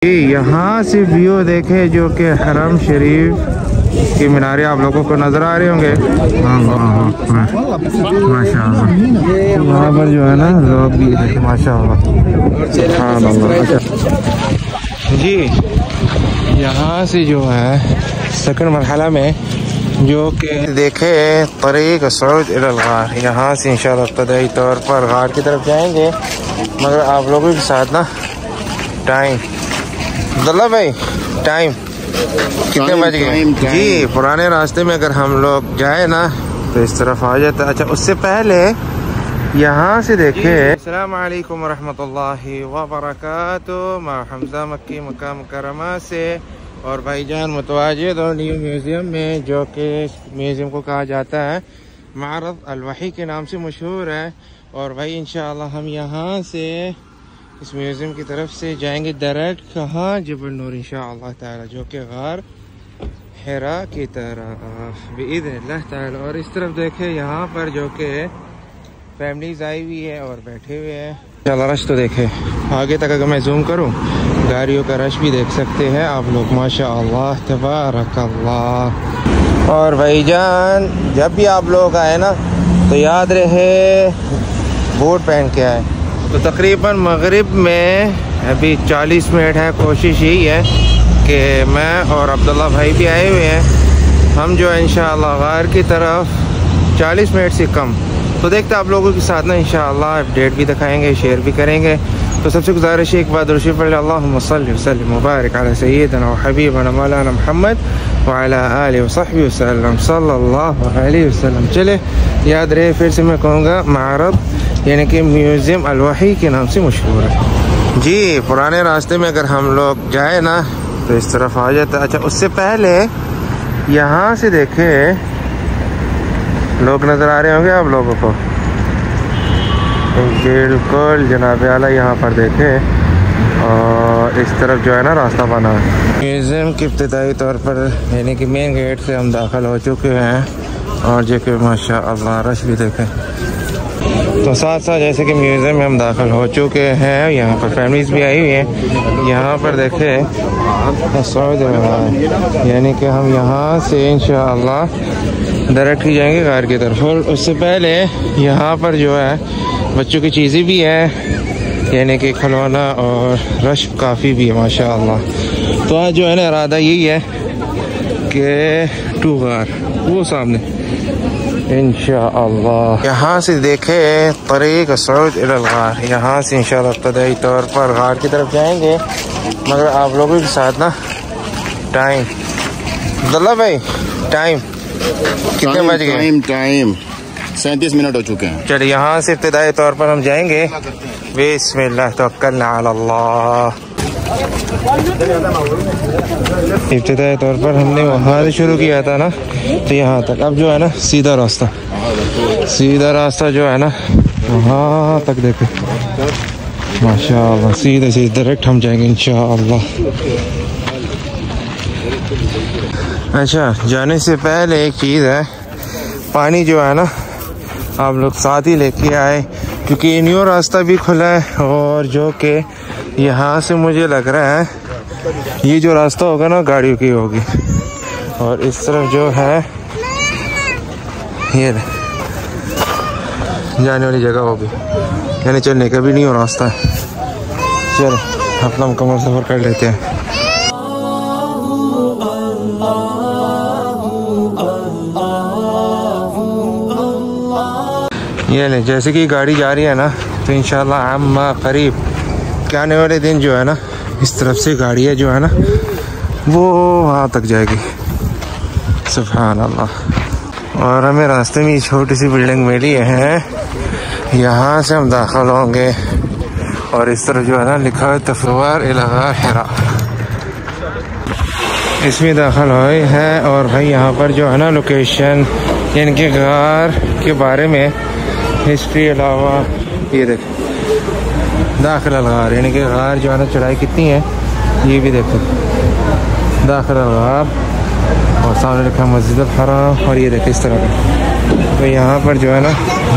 यहाँ से व्यू देखे जो कि हरम शरीफ की मीनारें आप लोगों को नज़र आ रहे होंगे। माशाअल्लाह यहाँ पर जो है ना लोग भी देखे माशाअल्लाह। जी यहाँ से जो है सेकंड मरहला में जो कि देखे तरीक़ सऊद इलल गार, यहाँ से इंशाअल्लाह इब्तिदाई तौर पर गार की तरफ जाएंगे। मगर आप लोगों के साथ ना टाइम अब्दुल्ला भाई टाइम कितने बज गए जी? पुराने रास्ते में अगर हम लोग जाए ना तो इस तरफ आ जाता। अच्छा उससे पहले यहाँ से देखे। अस्सलाम वालेकुम रहमतुल्लाहि व बरकातुहू। मैं हमजा मक्की मक्का मुकर्रमा से और भाईजान मुतवाजिद और न्यू म्यूज़ियम में, जो कि म्यूज़ियम को कहा जाता है मारद अल-वही के नाम से मशहूर है। और भाई इंशाअल्लाह हम यहाँ से इस म्यूज़ियम की तरफ से जाएंगे डायरेक्ट कहाँ, जबल नूर इंशाअल्लाह ताला, जो कि गार हिरा की तरफ बिइज़्निल्लाह ताला। और इस तरफ देखे यहाँ पर जो कि फैमिलीज आई हुई है और बैठे हुए हैं। इंशाअल्लाह रश तो देखे आगे तक अगर मैं जूम करूँ गाड़ियों का रश भी देख सकते हैं आप लोग माशाअल्लाह तबारकल्लाह। और भाईजान जब भी आप लोग आए ना तो याद रहे बूट पहन के आए। तो तकरीबन मगरिब में अभी 40 मिनट है। कोशिश यही है कि मैं और अब्दुल्ला भाई भी आए हुए हैं। हम जो है इंशाअल्लाह गार की तरफ 40 मिनट से कम तो देखते आप लोगों के साथ ना इंशाअल्लाह अपडेट भी दिखाएंगे, शेयर भी करेंगे। तो सबसे गुजारिश है एक बार दुरूद पढ़ अल्लाहुम्मा सल्लि वसल्लिम मुबारक अला सय्यिदिना व हबीबिना मौलाना मुहम्मद व अला आलिहि व सहबिहि वसल्लम सल्लल्लाहु अलैहि वसल्लम। चले याद रहे फिर से मैं कहूँगा मारद यानी कि म्यूज़ियम अल-वही के नाम से मशहूर है जी। पुराने रास्ते में अगर हम लोग जाए ना तो इस तरफ आ जाता। अच्छा उससे पहले यहाँ से देखे लोग नज़र आ रहे होंगे आप लोगों को, बिल्कुल जनाब आला यहाँ पर देखे। और इस तरफ जो है ना रास्ता बना है म्यूज़ियम के इब्तिदाई तौर पर यानी कि मेन गेट से हम दाखिल हो चुके हैं। और जो कि माशाअल्लाह रश भी देखें। तो साथ साथ जैसे कि म्यूज़ियम में हम दाखिल हो चुके हैं, यहाँ पर फैमिलीज भी आई हुई हैं। यहाँ पर देखे सऊद यानी कि हम यहाँ से इंशाअल्लाह डायरेक्ट ही जाएंगे गार की तरफ। और उससे पहले यहाँ पर जो है बच्चों की चीज़ें भी हैं यानी कि खिलौना और रश काफ़ी भी है माशाअल्लाह। तो आज जो है ना इरादा यही है कि टू गार वो सामने इंशाअल्लाह। यहाँ से देखे तरीक़ सऊद इलल गार, यहाँ से इंशाअल्लाह इब्तिदाई तौर पर गार की तरफ जाएंगे। मगर आप लोगों के साथ ना टाइम अब्दुल्ला भाई टाइम कितने बज गए? टाइम 37 मिनट हो चुके हैं। चलिए यहाँ से इब्तिदाई तौर पर हम जाएंगे। बिस्मिल्लाह तवक्कलना अल्लाह। इब्तिदाई तौर पर हमने वहाँ से शुरू किया था ना तो यहाँ तक। अब जो है ना सीधा रास्ता जो है ना वहाँ तक देखे माशाअल्लाह सीधे सीधे डायरेक्ट हम जाएंगे इंशाअल्लाह। अच्छा जाने से पहले एक चीज़ है, पानी जो है ना आप लोग साथ ही लेके आए क्योंकि न्यू रास्ता भी खुला है। और जो कि यहाँ से मुझे लग रहा है ये जो रास्ता होगा ना गाड़ियों की होगी। और इस तरफ जो है ये जाने वाली जगह होगी यानी चलने का भी नहीं हो रास्ता है। चलो अपना मुकम्मल सफ़र कर लेते हैं। ये नहीं जैसे कि गाड़ी जा रही है ना तो इंशाअल्लाह अम्मा करीब के आने वाले दिन जो है ना इस तरफ से गाड़ी है जो है ना वो वहाँ तक जाएगी। सुभान अल्लाह। और हमें रास्ते में छोटी सी बिल्डिंग मिली है, यहाँ से हम दाखिल होंगे। और इस तरफ जो है ना लिखा है तफवार इलाहा हिरा, इसमें दाखिल हुए हैं। और भाई यहाँ पर जो है ना लोकेशन यानी कि गार के बारे में हिस्ट्री अलावा ये देख दाखिल गार यानी कि गार जो है ना चढ़ाई कितनी है ये भी देखो दाखिल गार। और सामने लिखा मस्जिद हराम और ये देखे इस तरह का। तो यहाँ पर जो है ना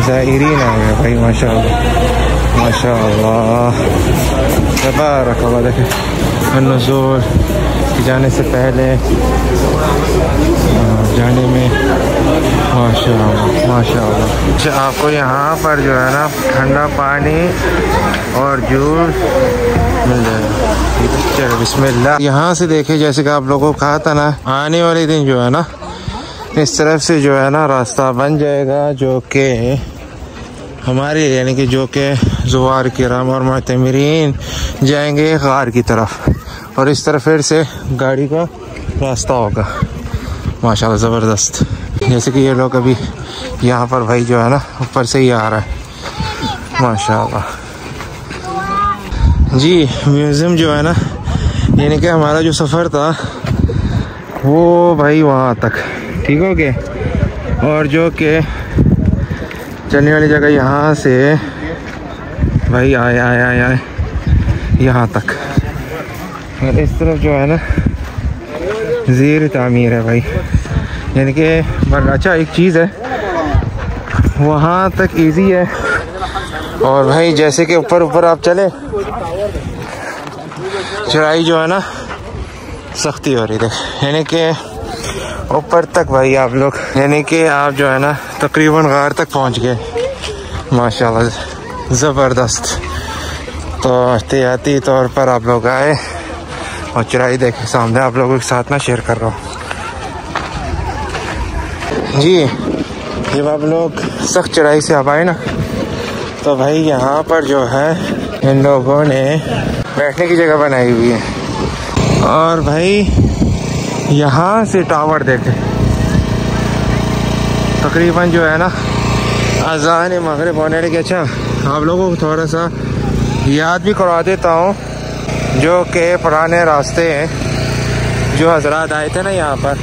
ज़ायरीन आ गए भाई माशाअल्लाह माशाअल्लाह तबारक अल्लाह। देखे नज़ूल जाने से पहले जाने में माशाअल्लाह। आपको यहाँ पर जो है ना ठंडा पानी और जूस मिल जाएगा। चलो बिस्मिल्लाह। यहाँ से देखे जैसे कि आप लोगों को कहा था ना, आने वाले दिन जो है ना इस तरफ से जो है ना रास्ता बन जाएगा, जो कि हमारे यानी कि जो कि ज़ुवार किराम और मुअतमिरीन जाएंगे गार की तरफ, और इस तरफ फिर से गाड़ी का रास्ता होगा। माशाल्लाह ज़बरदस्त। जैसे कि ये लोग अभी यहाँ पर भाई जो है ना ऊपर से ही आ रहा है माशाल्लाह जी। म्यूज़ियम जो है ना यानी कि हमारा जो सफ़र था वो भाई वहाँ तक ठीक हो गया, और जो कि चलने वाली जगह यहाँ से भाई आए यहाँ तक, और इस तरफ जो है ना ज़ेर तामीर है भाई। यानी कि अच्छा एक चीज़ है वहाँ तक इजी है, और भाई जैसे कि ऊपर आप चले चढ़ाई जो है ना सख्ती हो रही है, यानी कि ऊपर तक भाई आप लोग यानी कि आप जो है ना तकरीबन गार तक पहुँच गए माशाल्लाह ज़बरदस्त। तो एहतियाती तौर पर आप लोग आए और चढ़ाई देखे सामने आप लोगों के साथ ना शेयर कर रहा हूँ जी। जब आप लोग सख्त चढ़ाई से अब आए ना तो भाई यहाँ पर जो है इन लोगों ने बैठने की जगह बनाई हुई है, और भाई यहाँ से टावर देखे तकरीबन जो है ना अज़ान मगरिब होने लगी। अच्छा आप लोगों को थोड़ा सा याद भी करवा देता हूँ जो कि पुराने रास्ते हैं जो हजरात आए थे ना यहाँ पर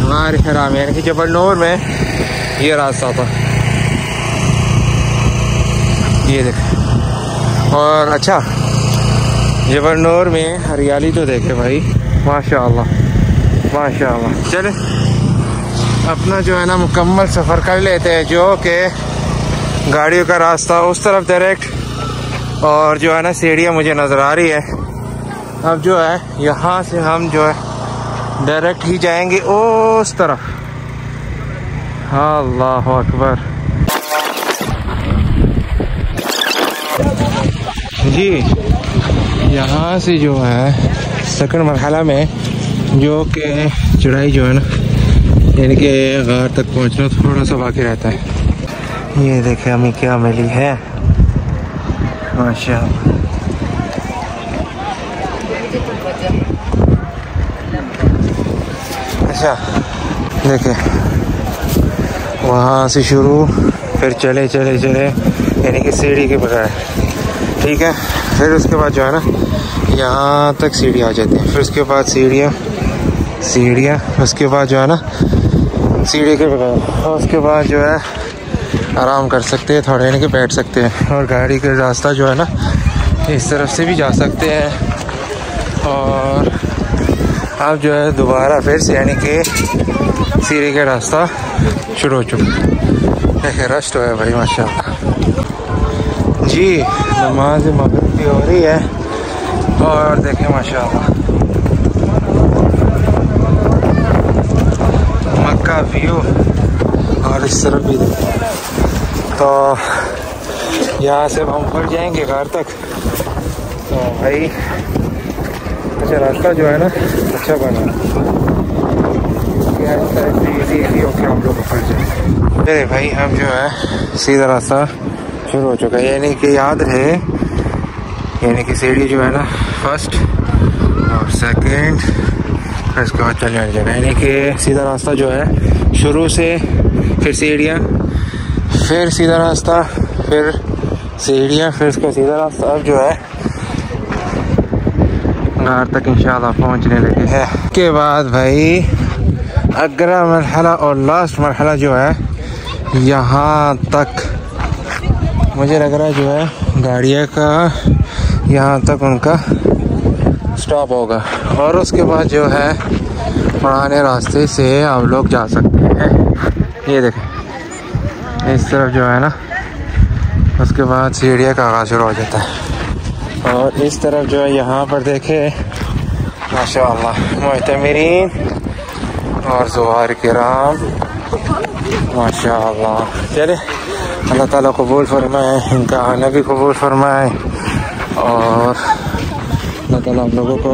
हमारे हराम यानी कि जबल नूर में ये रास्ता था, ये देखें। और अच्छा जबल नूर में हरियाली तो देखे भाई माशाअल्लाह माशाअल्लाह। चले अपना जो है ना मुकम्मल सफ़र कर लेते हैं, जो कि गाड़ियों का रास्ता उस तरफ डायरेक्ट, और जो है ना सीढ़ियाँ मुझे नज़र आ रही है। अब जो है यहाँ से हम जो है डायरेक्ट ही जाएंगे उस तरफ। अल्लाह अकबर जी। यहाँ से जो है सेकंड मरहला में जो कि चढ़ाई जो है ना यानी कि गार तक पहुँचना थोड़ा सा बाकी रहता है। ये देखे हमें क्या मिली है माशाअल्लाह। अच्छा देखे वहाँ से शुरू फिर चले यानी कि सीढ़ी के बगैर ठीक है। फिर उसके बाद जो है ना यहाँ तक सीढ़ी आ जाती है, फिर उसके बाद सीढ़ियाँ उसके बाद जो है ना सीढ़ी के बगैर, और उसके बाद जो है आराम कर सकते हैं थोड़ा यानी कि बैठ सकते हैं, और गाड़ी का रास्ता जो है ना इस तरफ से भी जा सकते हैं। और अब जो है दोबारा फिर से यानी कि सीढ़ी का रास्ता शुरू हो चुका है। रश तो है भाई माशाअल्लाह जी। नमाज मगरिब भी हो रही है, और देखें माशाअल्लाह मक्का व्यू, और इस तरफ भी देखें। तो यहाँ से हम ऊपर जाएंगे घर तक। तो भाई अच्छा रास्ता जो है ना अच्छा बना ओके हम लोग ऊपर जाएंगे। अरे भाई हम जो है सीधा रास्ता शुरू हो चुका है, यानी कि याद रहे यानी कि सीढ़ी जो है ना फर्स्ट और सेकंड, फिर उसके बाद चलने वाली जगह, यानी कि सीधा रास्ता जो है शुरू से फिर सीढ़ियाँ, फिर सीधा रास्ता, फिर सीढ़ियाँ, फिर उसका सीधा रास्ता। अब जो है गार तक इंशाल्लाह पहुँचने लगे हैं। उसके बाद भाई अगला मरहला और लास्ट मरहला जो है यहाँ तक मुझे लग रहा है जो है गाड़ियों का यहाँ तक उनका स्टॉप होगा, और उसके बाद जो है पुराने रास्ते से आप लोग जा सकते हैं। ये देखें इस तरफ जो है ना, उसके बाद सीढ़ियाँ का आगाज़ शुरू हो जाता है। और इस तरफ जो है यहाँ पर देखे माशाअल्लाह मुअतमिरीन और ज़ुवार किराम माशाअल्लाह। चले अल्लाह ताला कबूल फरमाए, इनका आना भी कबूल फरमाए और अल्लाह ताला आप लोगों को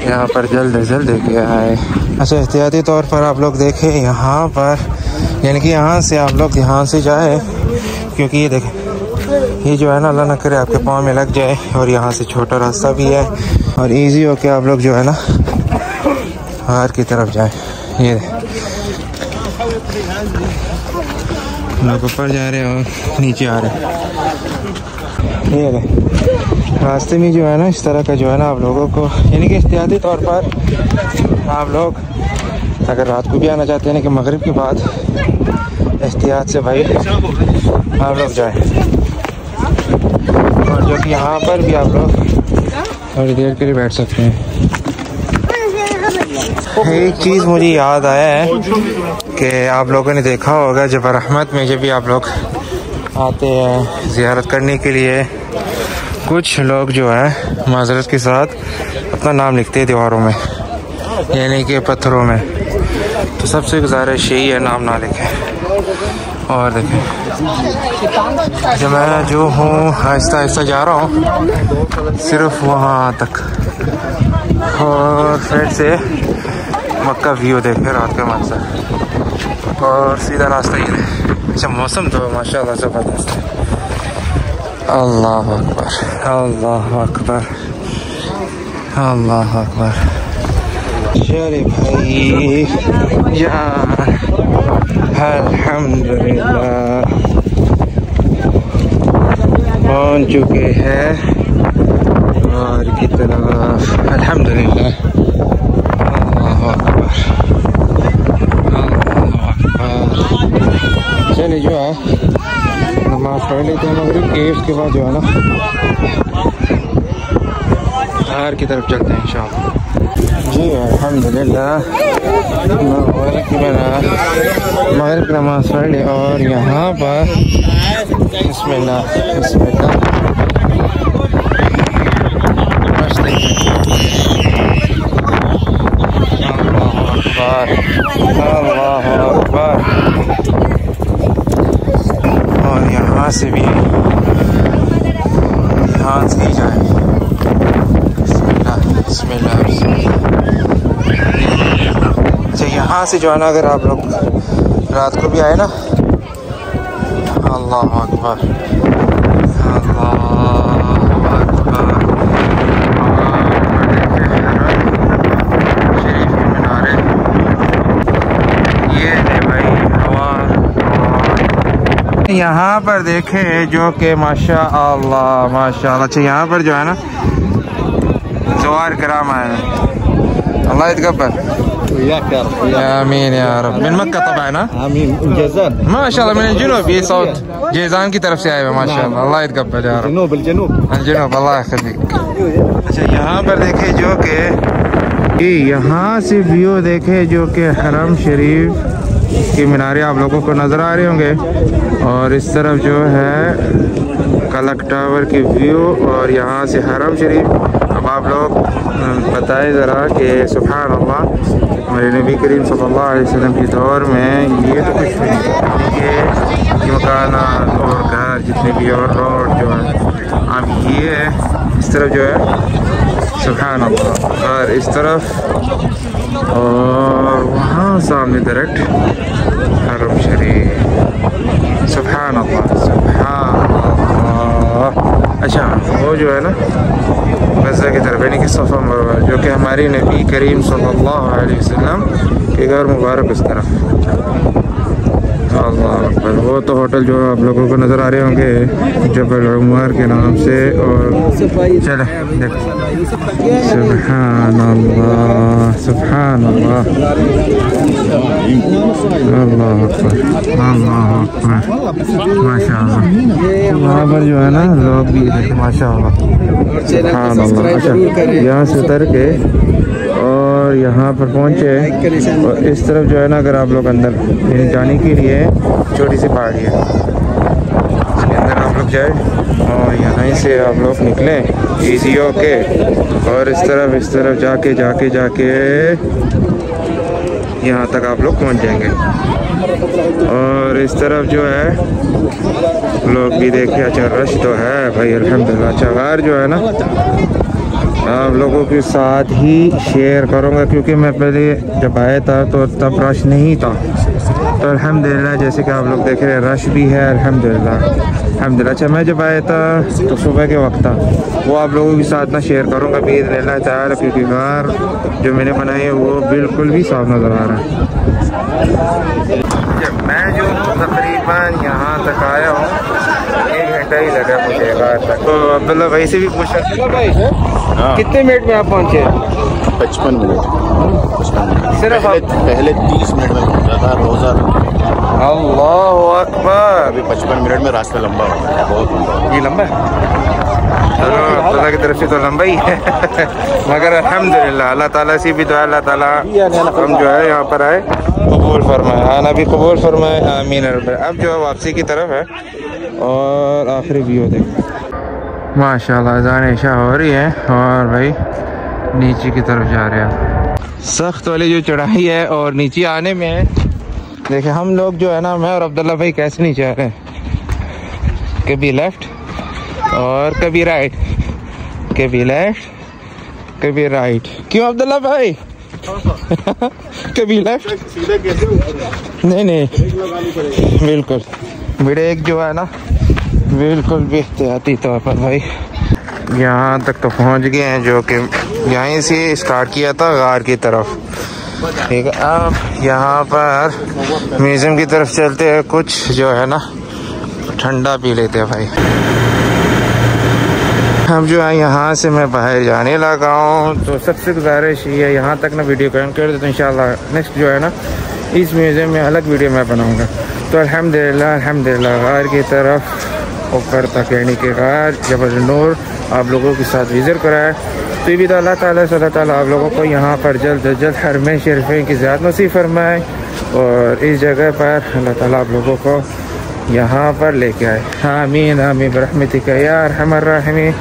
यहाँ पर जल्द से जल्द लेके आए। अच्छा, एहतियाती तौर पर आप लोग देखें यहाँ पर, यानी कि यहाँ से आप लोग ध्यान से जाए, क्योंकि ये देखें ये जो है ना अल्लाह न करे आपके पाँव में लग जाए। और यहाँ से छोटा रास्ता भी है और इजी हो के आप लोग जो है ना बाहर की तरफ जाए। ये लोग ऊपर जा रहे हैं और नीचे आ रहे हैं। ये रास्ते में जो है ना इस तरह का जो है ना आप लोगों को, यानी कि एहतियाती तौर पर आप लोग अगर रात को भी आना चाहते हैं कि मगरिब के बाद एहतियात से भाई आप लोग जाए। और जो कि यहाँ पर भी आप लोग थोड़ी देर के लिए बैठ सकते हैं। एक चीज़ मुझे याद आया है कि आप लोगों ने देखा होगा जब रहमत में जब भी आप लोग आते हैं ज़ियारत करने के लिए, कुछ लोग जो है माजरत के साथ अपना नाम लिखते हैं दीवारों में, यानी कि पत्थरों में। तो सबसे गुजारिश यही है नाम ना लिखें। और देखें जब मैं जो हूँ आहिस्ता आहिस्ता जा रहा हूँ सिर्फ वहाँ तक, और फिर से मक्का व्यू देखे रात का मंजर और सीधा रास्ता ये है। अच्छा, मौसम तो माशाल्लाह ज़बरदस्त है। अल्लाह अकबर अल्लाह अकबर अल्लाह अकबर। चले भाई यार अल्हम्दुलिल्लाह पहुँच चुके हैं और की तरफ अल्हम्दुलिल्लाह। अल्लाह अकबर अल्लाह अकबर। चले जो है नमाज पढ़ लेते हैं मगरिब के, उसके बाद जो है ना बाहर की तरफ चलते हैं इंशाअल्लाह। जी अल्हम्दुलिल्लाह मगरिब की नमाज पढ़ ली और यहाँ पर बिस्मिल्लाह बिस्मिल्लाह अल्लाह अकबर। और यहाँ से भी ध्यान से ही जाए। बिस्मिल्लाह बिस्मिल्लाह। अच्छा, यहाँ से जो है ना अगर आप लोग रात को भी आए ना, अल्लाह अकबर अल्लाह अकबर। शरीफ के मीनारे ये है भाई हवा। यहाँ पर देखे जो कि माशाअल्लाह माशाअल्लाह। अच्छा, यहाँ पर जो है ना ज़ुवार किराम आए हैं। अल्लाह यतकब्बल आमीन या रब। मिन मक्का तबा ना आमीन जैज़ान माशाअल्लाह, मैंने जुनूब ये साउथ जैज़ान की तरफ से आए हुए माशाअल्लाह। अल्लाह यतकब्बल या रब। जुनूब अल्लाह यखलिक। अच्छा, यहाँ पर देखे जो कि यहाँ से व्यू देखे जो कि हरम शरीफ के मीनारे आप लोगों को नज़र आ रहे होंगे और इस तरफ जो है कलक टावर की व्यू और यहाँ से हरम शरीफ। अब आप लोग बताएं ज़रा कि सुभान अल्लाह हमारे नबी करीम सल्लल्लाहु अलैहि वसल्लम के दौर में ये तो कुछ नहीं, ये मकान और घर जितने भी और रोड जो है अब ये है इस तरफ जो है सुभान अल्लाह, और इस तरफ और वहाँ सामने डायरेक्ट हरम शरीफ। सुभान अल्लाह सुभान अल्लाह। अच्छा, वो जो है ना गज़ा की तरफ यानी कि सफ़ा मरवा जो कि हमारी नबी करीम सल्लल्लाहु अलैहि वसल्लम के घर मुबारक उस तरफ। अल्लाह अकबर। वो तो होटल जो आप लोगों को नज़र आ रहे होंगे जबल उमर के नाम से। और चले देख सुभान अल्लाह सुभान अल्लाह अल्लाह अकबर अल्लाह अकबर माशाअल्लाह। वहाँ पर जो है ना लोग भी माशाअल्लाह सुभान अल्लाह। अच्छा, यहाँ से उतर के और यहाँ पर पहुँचे और इस तरफ जो है ना अगर आप लोग अंदर जाने के लिए छोटी सी पहाड़ी है, इसके अंदर आप लोग जाए और यहाँ से आप लोग निकलें इजी होके और इस तरफ जाके यहाँ तक आप लोग पहुँच जाएंगे। और इस तरफ जो है लोग भी देखिए, अच्छा रश तो है भाई अल्हम्दुलिल्लाह। अच्छा गार जो है ना आप लोगों के साथ ही शेयर करूँगा, क्योंकि मैं पहले जब आया था तो तब रश नहीं था। तो अल्हम्दुलिल्लाह जैसे कि आप लोग देख रहे हैं रश भी है अल्हम्दुलिल्लाह। अच्छा मैं जब आया था तो सुबह के वक्त था, वो आप लोगों के साथ ना शेयर करूँगा बिइज़्निल्लाह ताला, क्योंकि गार जो मैंने बनाई है वो बिल्कुल भी साफ नज़र आ रहा है। जब मैं जो तकरीबन यहाँ तक आया हूँ 1 घंटा ही लगा मुझे गार तक। तो अब्दुल्ला भाई से भी पूछा भाई कितने मिनट में आप पहुँचे? 55 मिनट सिर्फ पहले 30 मिनट में पहुंचा था रोजा। अल्लाह अकबर। अभी 55 मिनट में रास्ता लंबा हो गया, बहुत लंबा। ये लंबा है, चलो अल्लाह की तरफ से तो लंबा ही है मगर अल्हम्दुलिल्लाह अल्लाह ताला से भी तो अल्लाह ताला हम जो है यहाँ पर आए कबूल फरमाए, आना भी कबूल फरमाए, आमीन। अब जो है वापसी की तरफ है और आखिरी व्यू देखो माशाल्लाह, अज़ान इशा हो रही है और भाई नीचे की तरफ जा रहे हैं। सख्त वाली जो चढ़ाई है और नीचे आने में है, देखिए हम लोग जो है ना, मैं और अब्दुल्ला भाई कैसे नीचे आ रहे हैं, कभी लेफ्ट और कभी राइट, कभी लेफ्ट कभी राइट। क्यों अब्दुल्ला भाई कभी लेफ्ट सीधे कैसे? नहीं बिल्कुल ब्रेक जो है ना बिल्कुल भी एहतियाती तौर पर। भाई यहाँ तक तो पहुँच गए हैं, जो कि यहीं से स्टार्ट किया था गार की तरफ, ठीक है। अब यहाँ पर म्यूज़ियम की तरफ चलते हैं, कुछ जो है ना ठंडा पी लेते हैं भाई। अब जो है यहाँ से मैं बाहर जाने लगा हूँ, तो सबसे गुजारिश ये है यहाँ तक ना वीडियो कर देते, तो इंशाल्लाह नेक्स्ट जो है ना इस म्यूज़ियम में अलग वीडियो मैं बनाऊँगा। तो अल्हम्दुलिल्लाह गार की तरफ ऊपर तक यानी कि गार जबल नूर आप लोगों के साथ विज़िट कराया। तो ये भी तो अल्लाह ताला आप लोगों को यहाँ पर जल्द से जल्द हरम शरीफ़ैन की ज़ियारत नसीब फरमाए और इस जगह पर अल्लाह ताला आप लोगों को यहाँ पर लेके आए। आमीन आमीन बरहमतिका या अरहमर राहिमीन।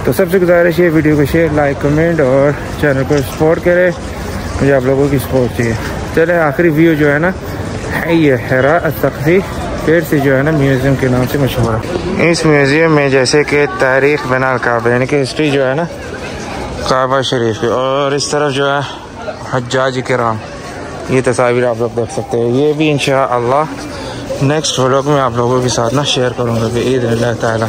तो सबसे गुजारिश है वीडियो को शेयर, लाइक, कमेंट और चैनल को सपोर्ट करें, मुझे आप लोगों की सपोर्ट चाहिए। चले आखिरी व्यू जो है ना है ये हिरा अस्तक़फ़ी, फिर से जो है ना म्यूज़ियम के नाम से मशहूर है। इस म्यूज़ियम में जैसे कि तारीख़ बिना काबा यानी कि हिस्ट्री जो है ना काबा शरीफ की, और इस तरफ जो है हज्जाज किराम, ये तस्वीर आप लोग देख सकते हैं। ये भी इंशाअल्लाह नेक्स्ट व्लॉग में आप लोगों के साथ ना शेयर करूँगा बिइज़्निल्लाह ताला।